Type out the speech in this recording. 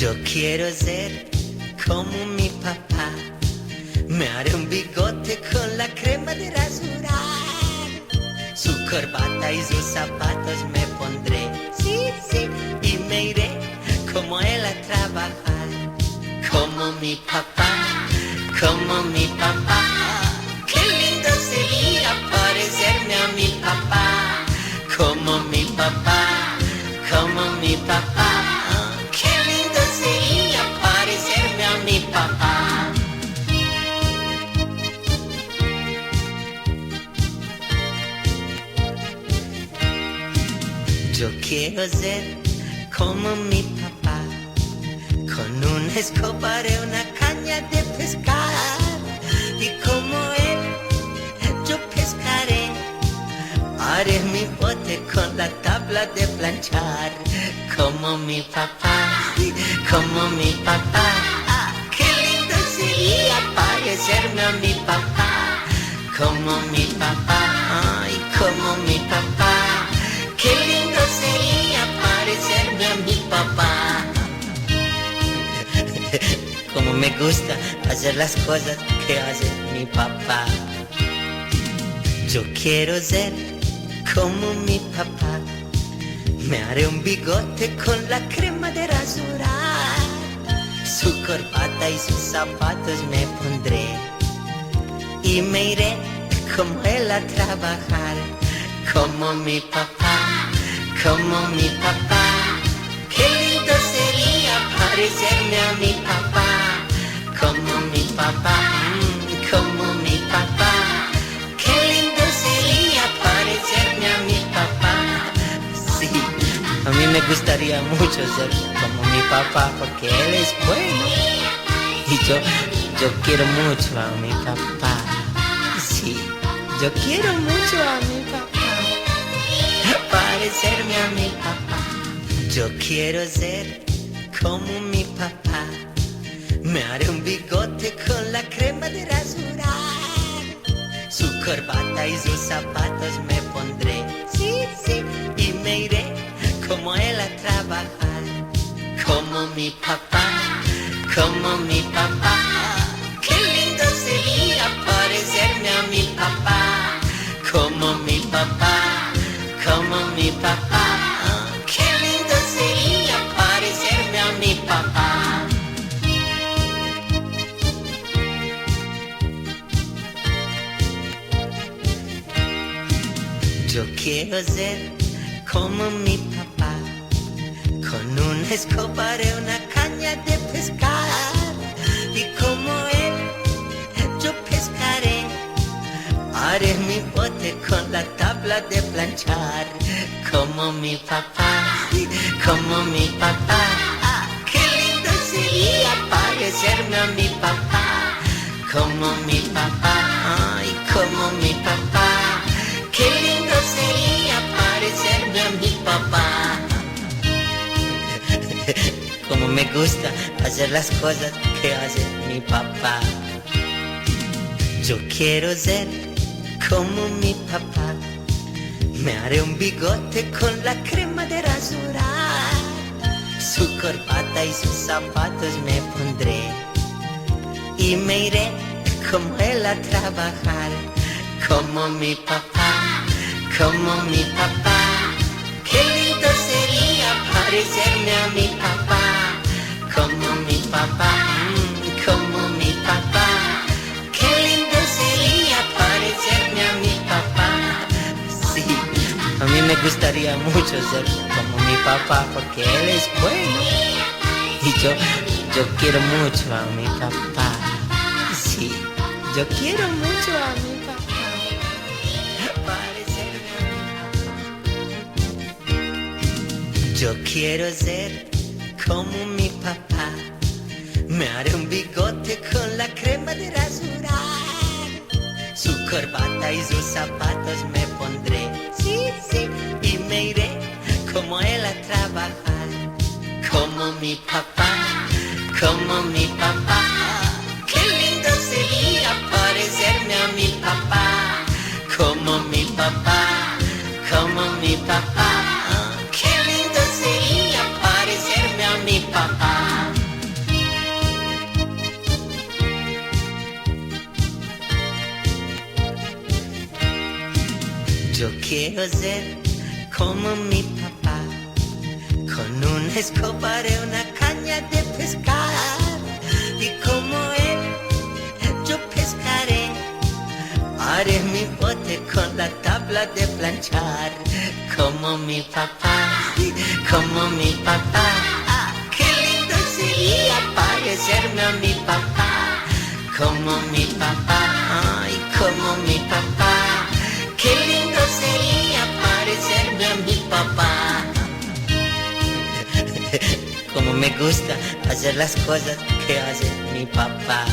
Yo quiero ser como mi papá. Me haré un bigote con la crema de rasurar. Su corbata y sus zapatos me pondré. Sí, sí, y me iré como él a trabajar. Como mi papá, como mi papá. Qué lindo sería parecerme a mi papá. Como mi papá, como mi papá. Qué lindo sería parecerme a mi papá. Yo quiero ser como mi papá, con una escoba y una caña de pescar. Y como él, yo pescaré. Haré mi bote con la tabla de planchar. Como mi papá, como mi papá. Qué lindo sería parecerme a mi papá. Como mi papá, ay, como mi papá. Qué lindo sería parecerme a mi papá. Como me gusta hacer las cosas que hace mi papá. Yo quiero ser como mi papá. Me haré un bigote con la crema de rasurar. Su corbata y sus zapatos me pondré. Y me iré como él a trabajar. Como mi papá, como mi papá. Qué lindo sería parecerme a mi papá. Como mi papá, como mi papá. Qué lindo sería parecerme a mi papá. Sí, a mí me gustaría mucho ser como mi papá porque él es bueno. Y yo quiero mucho a mi papá. Sí, yo quiero mucho a mi papá. Parecerme a mi papá. Yo quiero ser como mi papá. Me haré un bigote con la crema de rasurar. Su corbata y sus zapatos me pondré. Sí, sí, y me iré como él a trabajar. Como mi papá, como mi papá. Qué lindo sería parecerme a mi papá. Como mi papá, como mi papá. Qué lindo sería parecerme a mi papá. Yo quiero ser como mi papá, con una escoba y una caña de pescar. Y como él, yo pescaré. Haré mi bote con la tabla de planchar. Como mi papá, como mi papá. Qué lindo sería parecerme a mi papá. Como mi papá, ay, como mi papá. Qué lindo sería parecerme a mi papá. Como me gusta hacer las cosas que hace mi papá. Yo quiero ser como mi papá. Me haré un bigote con la crema de rasurar. Su corbata y sus zapatos me pondré. Y me iré como él a trabajar. Como mi papá, como mi papá. Qué lindo sería parecerme a mi papá. Como mi papá, como mi papá. Qué lindo sería parecerme a mi papá. Sí, a mí me gustaría mucho ser como mi papá porque él es bueno. Y yo quiero mucho a mi papá. Sí, yo quiero mucho a mi papá. Parecerme a mi papá. Yo quiero ser como mi papá. Me haré un bigote con la crema de rasurar. Su corbata y sus zapatos me pondré. Sí, sí, y me iré como él a trabajar. Como mi papá, como mi papá. Qué lindo sería parecerme a mi papá. Como mi papá, como mi papá. Qué lindo sería parecerme a mi papá. Yo quiero ser como mi papá, con una escoba y una caña de pescar. Y como él, yo pescaré, haré mi bote con la tabla de planchar. Como mi papá, como mi papá. Ah, qué lindo sería parecerme a mi papá. Como mi papá, ay, como mi papá. Qué lindo sería parecerme a mi papá. Como me gusta hacer las cosas que hace mi papá.